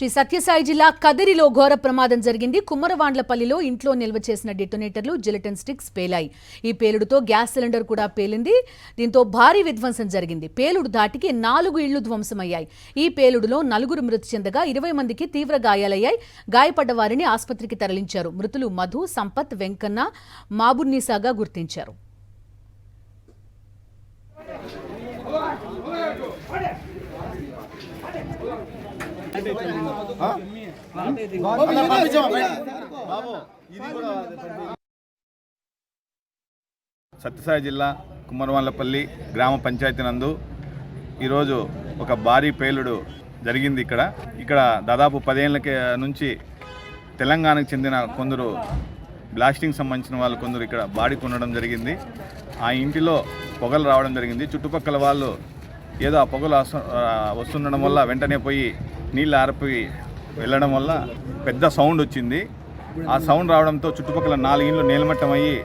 శ్రీ సత్యసాయి జిల్లా కదిరిలో ఘోర ప్రమాదం జరిగింది. కుమ్మరవాండ్లపల్లిలో ఇంట్లో నిల్వ చేసిన డెటోనేటర్లు జిలెటిన్ స్టిక్స్ పేలాయి. ఈ పేలుడుతో గ్యాస్ సిలిండర్ కూడా పేలింది. దీంతో భారీ విధ్వంసం జరిగింది. పేలుడు ధాటికి 4 ఇళ్లు ధ్వంసమయ్యాయి. ఈ పేలుడులో 4 మృతి చెందగా 20 మందికి తీవ్ర గాయాలయ్యాయి. గాయపడ్డ వారిని ఆసుపత్రికి తరలించారు. మృతులు మధు, సంపత్, వెంకన్న, మాబున్నీసాగా గుర్తించారు. సత్యసాయి జిల్లా కుమ్మరవాండ్లపల్లి గ్రామ పంచాయతీ నందు ఈరోజు ఒక భారీ పేలుడు జరిగింది. ఇక్కడ దాదాపు 10 ఏళ్ల నుంచి తెలంగాణకు చెందిన కొందరు బ్లాస్టింగ్ సంబంధించిన వాళ్ళు కొందరు ఇక్కడ బాడీ కొనడం జరిగింది. ఆ ఇంటిలో పొగలు రావడం జరిగింది. చుట్టుపక్కల వాళ్ళు ఏదో ఆ పొగలు వస్తుండడం వల్ల వెంటనే పోయి నీళ్ళు ఆరిపోయి వెళ్ళడం వల్ల పెద్ద సౌండ్ వచ్చింది. ఆ సౌండ్ రావడంతో చుట్టుపక్కల 4 ఇండ్లు నేలమట్టం అయ్యి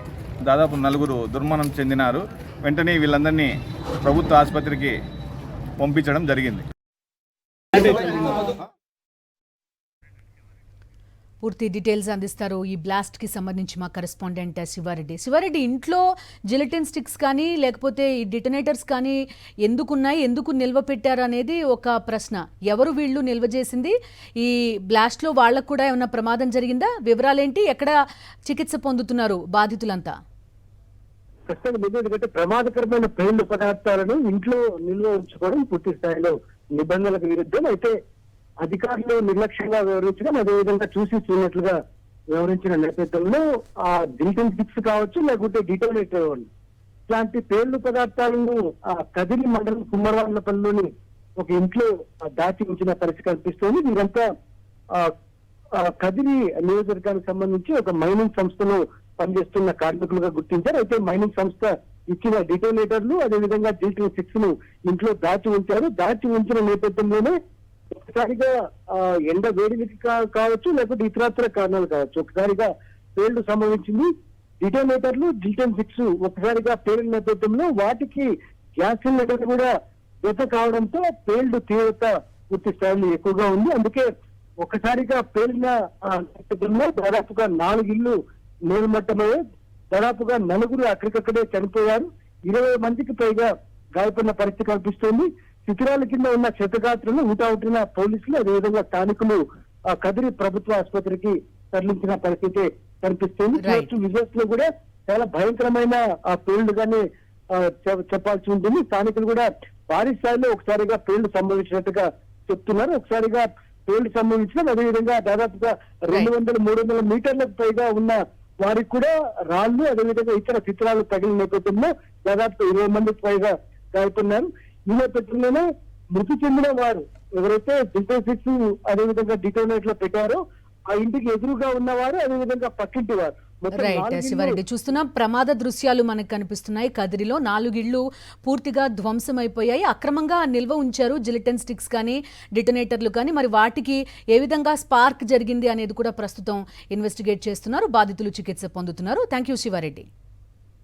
దాదాపు 4 దుర్మరణం చెందినారు. వెంటనే వీళ్ళందరినీ ప్రభుత్వ ఆసుపత్రికి పంపించడం జరిగింది. పూర్తి డీటెయిల్స్ అందిస్తారు ఈ బ్లాస్ట్ కి సంబంధించి మా కరెస్పాండెంట్ శివారెడ్డి. ఇంట్లో జిలెటిన్ స్టిక్స్ కానీ లేకపోతే ఈ డిటోనేటర్స్ కానీ ఎందుకున్నాయి, ఎందుకు నిల్వ పెట్టారు అనేది ఒక ప్రశ్న. ఎవరు వీళ్ళు నిల్వ చేసింది? ఈ బ్లాస్ట్ లో వాళ్ళకు కూడా ఏమైనా ప్రమాదం జరిగిందా? వివరాలేంటి? ఎక్కడ చికిత్స పొందుతున్నారు బాధితులంతా? ఎందుకంటే ప్రమాదకరమైన పేలుడు పదార్థాలను ఇంట్లో నిల్వ ఉంచుకోవడం పూర్తి స్థాయిలో నిబంధనలకు విరుద్ధం. అయితే అధికారులు నిర్లక్ష్యంగా వ్యవహరించడం, అదేవిధంగా చూసినట్లుగా వ్యవహరించిన నేపథ్యంలో ఆ జిలెటిన్ స్టిక్స్ కావచ్చు, లేకుంటే డిటోనేటర్ ఇలాంటి పేలుడు పదార్థాలను కదిరి మండలం కుమ్మరవాండ్లపల్లిలోని ఒక ఇంట్లో దాచి ఉంచిన పరిస్థితి కనిపిస్తోంది. వీరంతా కదిరి నియోజకవర్గానికి సంబంధించి ఒక మైనింగ్ సంస్థలో పనిచేస్తున్న కార్మికులుగా గుర్తించారు. అయితే మైనింగ్ సంస్థ ఇచ్చిన డిటోనేటర్లు, అదేవిధంగా జిలెటిన్ స్టిక్స్ ను ఇంట్లో దాచి ఉంచారు. దాచి ఉంచిన నేపథ్యంలోనే ఒకసారిగా ఎండ వేడికి కావచ్చు, లేకపోతే ఇతరత్ర కారణాలు కావచ్చు, ఒకసారిగా పేలుడు సంభవించింది. డిటోనేటర్లు, జిలెటిన్ స్టిక్స్ ఒకసారిగా పేలిన నేపథ్యంలో వాటికి గ్యాస్ సిలిండర్ కూడా జత కావడంతో పేలుడు తీవ్రత పూర్తి స్థాయిలో ఎక్కువగా ఉంది. అందుకే ఒకసారిగా పేలిన నేపథ్యంలో దాదాపుగా 4 ఇళ్లు నేలమట్టమయ్యే, దాదాపుగా 4 అక్కడికక్కడే చనిపోయారు. 20 మందికి పైగా గాయపడిన పరిస్థితి కనిపిస్తోంది. శిథిరాల కింద ఉన్న క్షతగాత్రులను ఊటావుటిన పోలీసులు, అదేవిధంగా స్థానికులు కదిరి ప్రభుత్వ ఆసుపత్రికి తరలించిన పరిస్థితి కనిపిస్తుంది. విజువల్స్ లో కూడా చాలా భయంకరమైన పేలుడుగానే చెప్పాల్సి ఉంటుంది. స్థానికులు కూడా భారీ స్థాయిలో ఒకసారిగా పేలుడు సంభవించినట్టుగా చెప్తున్నారు. ఒకసారిగా పేలుడు సంభవించడం, అదేవిధంగా దాదాపుగా 200-300 మీటర్లకు పైగా ఉన్న వారికి కూడా రాళ్లు, అదేవిధంగా ఇతర చిత్రాలు తగిలిన నేపథ్యంలో దాదాపు 20 మందికి పైగా గాయపడినారు. ఈ నేపథ్యంలోనే మృతి చెందిన వారు ఎవరైతే జిలెటిన్ స్టిక్స్ అదేవిధంగా డిటోనేటర్ పెట్టారో ఆ ఇంటికి ఎదురుగా ఉన్నవారు, అదేవిధంగా పక్కింటి వారు. శివారెడ్డి, చూస్తున్నాం ప్రమాద దృశ్యాలు మనకు కనిపిస్తున్నాయి. కదిరిలో 4 ఇళ్లు పూర్తిగా ధ్వంసమైపోయాయి. అక్రమంగా నిల్వ ఉంచారు జిలెటిన్ స్టిక్స్ కానీ డిటోనేటర్లు కానీ. మరి వాటికి ఏ విధంగా స్పార్క్ జరిగింది అనేది కూడా ప్రస్తుతం ఇన్వెస్టిగేట్ చేస్తున్నారు. బాధితులు చికిత్స పొందుతున్నారు. Thank you Sivareddy.